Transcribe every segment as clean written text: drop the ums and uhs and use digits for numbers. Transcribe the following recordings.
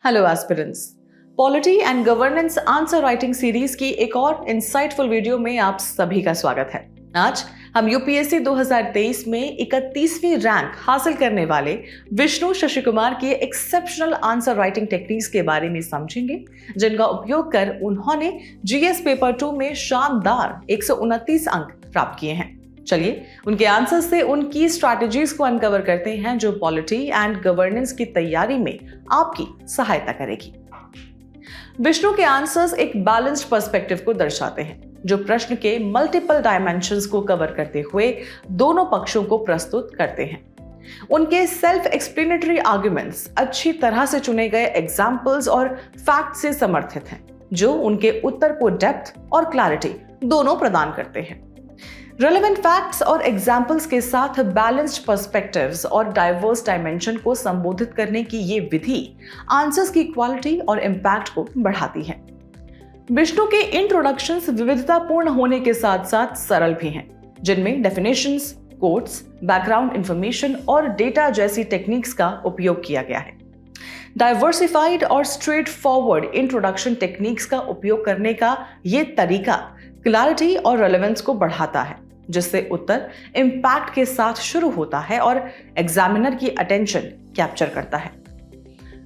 Hello aspirants, polity and governance answer writing series की एक और इंसाइटफुल वीडियो में आप सभी का स्वागत है। आज हम यूपीएससी 2023 में 31वीं रैंक हासिल करने वाले विष्णु शशि कुमार की एक्सेप्शनल आंसर राइटिंग टेक्निक्स के बारे में समझेंगे, जिनका उपयोग कर उन्होंने जीएस पेपर 2 में शानदार 129 अंक प्राप्त किए हैं। चलिए उनके आंसर्स से उनकी स्ट्रैटेजीज को अनकवर करते हैं जो पॉलिटी एंड गवर्नेंस की तैयारी में आपकी सहायता करेगी। विष्णु के आंसर्स एक बैलेंस्ड पर्सपेक्टिव को दर्शाते हैं जो प्रश्न के मल्टीपल डायमेंशंस को कवर करते हुए दोनों पक्षों को प्रस्तुत करते हैं। उनके सेल्फ एक्सप्लेनेटरी आर्गुमेंट्स अच्छी तरह से चुने गए एग्जाम्पल्स और फैक्ट से समर्थित हैं, जो उनके उत्तर को डेप्थ और क्लैरिटी दोनों प्रदान करते हैं। रेलेवेंट फैक्ट्स और एग्जाम्पल्स के साथ बैलेंस्ड पर्सपेक्टिव्स और डाइवर्स डायमेंशन को संबोधित करने की ये विधि आंसर्स की क्वालिटी और इम्पैक्ट को बढ़ाती है। विष्णु के इंट्रोडक्शंस विविधतापूर्ण होने के साथ साथ सरल भी हैं, जिनमें डेफिनेशंस, कोट्स, बैकग्राउंड इंफॉर्मेशन और डेटा जैसी टेक्निक्स का उपयोग किया गया है। डाइवर्सिफाइड और स्ट्रेट फॉरवर्ड इंट्रोडक्शन टेक्निक्स का उपयोग करने का ये तरीका क्लैरिटी और रेलेवेंस को बढ़ाता है, जिससे उत्तर इम्पैक्ट के साथ शुरू होता है और एग्जामिनर की अटेंशन कैप्चर करता है।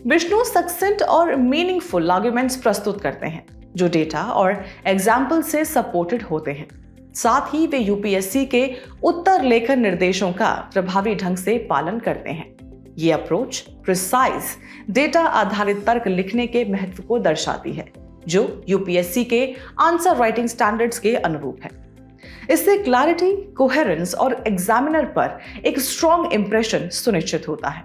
विष्णु सक्सेंट और मीनिंगफुल आर्गुमेंट्स प्रस्तुत करते हैं जो डेटा और एग्जाम्पल से सपोर्टेड होते हैं। साथ ही वे यूपीएससी के उत्तर लेखन निर्देशों का प्रभावी ढंग से पालन करते हैं। ये अप्रोच प्रिसाइज डेटा आधारित तर्क लिखने के महत्व को दर्शाती है, जो यूपीएससी के आंसर राइटिंग स्टैंडर्ड्स के अनुरूप है। इससे क्लैरिटी, कोहेरेंस और एग्जामिनर पर एक स्ट्रॉन्ग इंप्रेशन सुनिश्चित होता है।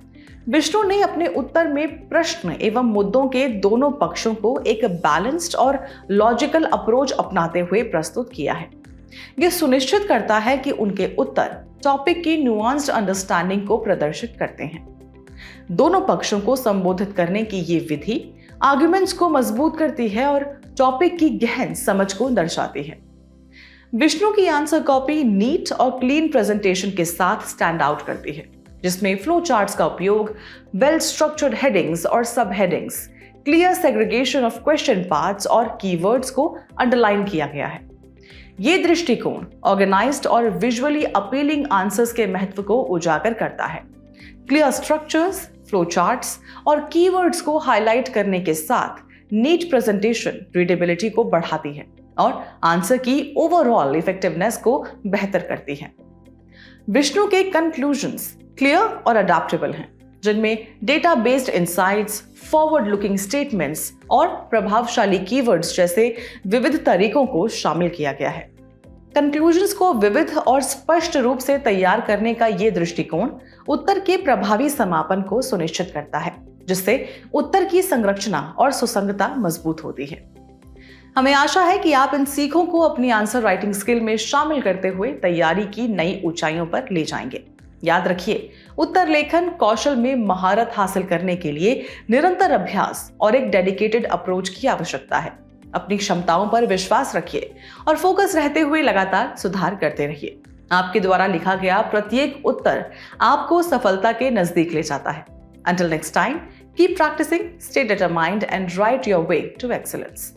विष्णु ने अपने उत्तर में प्रश्न एवं मुद्दों के दोनों पक्षों को एक बैलेंस्ड और लॉजिकल अप्रोच अपनाते हुए प्रस्तुत किया है। यह सुनिश्चित करता है कि उनके उत्तर टॉपिक की नुआंस्ड अंडरस्टैंडिंग को प्रदर्शित करते हैं। दोनों पक्षों को संबोधित करने की ये विधि आर्गुमेंट्स को मजबूत करती है और टॉपिक की गहन समझ को दर्शाती है। विष्णु की आंसर कॉपी नीट और क्लीन प्रेजेंटेशन के साथ स्टैंड आउट करती है, जिसमें फ्लो चार्ट्स का उपयोग, वेल स्ट्रक्चर्ड हेडिंग्स और सब headings, clear segregation of question parts और कीवर्ड्स को अंडरलाइन किया गया है। ये दृष्टिकोण ऑर्गेनाइज्ड और विजुअली अपीलिंग आंसर्स के महत्व को उजागर करता है। क्लियर स्ट्रक्चर्स, फ्लो चार्ट्स और कीवर्ड्स को हाईलाइट करने के साथ नीट प्रेजेंटेशन रीडेबिलिटी को बढ़ाती है और आंसर की ओवरऑल इफेक्टिवनेस को बेहतर करती है। विष्णु के कंक्लूजन्स क्लियर और अडैप्टेबल हैं, जिनमें data based insights, forward looking statements और प्रभावशाली कीवर्ड्स जैसे विविध तरीकों को शामिल किया गया है। कंक्लूजन्स को विविध और स्पष्ट रूप से तैयार करने का ये दृष्टिकोण उत्तर के प्रभावी समापन को सुनिश्चित करता है, जिससे उत्तर की संरचना और सुसंगतता मजबूत होती है। हमें आशा है कि आप इन सीखों को अपनी आंसर राइटिंग स्किल में शामिल करते हुए तैयारी की नई ऊंचाइयों पर ले जाएंगे। याद रखिए, उत्तर लेखन कौशल में महारत हासिल करने के लिए निरंतर अभ्यास और एक डेडिकेटेड अप्रोच की आवश्यकता है। अपनी क्षमताओं पर विश्वास रखिए और फोकस रहते हुए लगातार सुधार करते रहिए। आपके द्वारा लिखा गया प्रत्येक उत्तर आपको सफलता के नजदीक ले जाता है। Until next time, keep practicing, stay determined and write your way to excellence.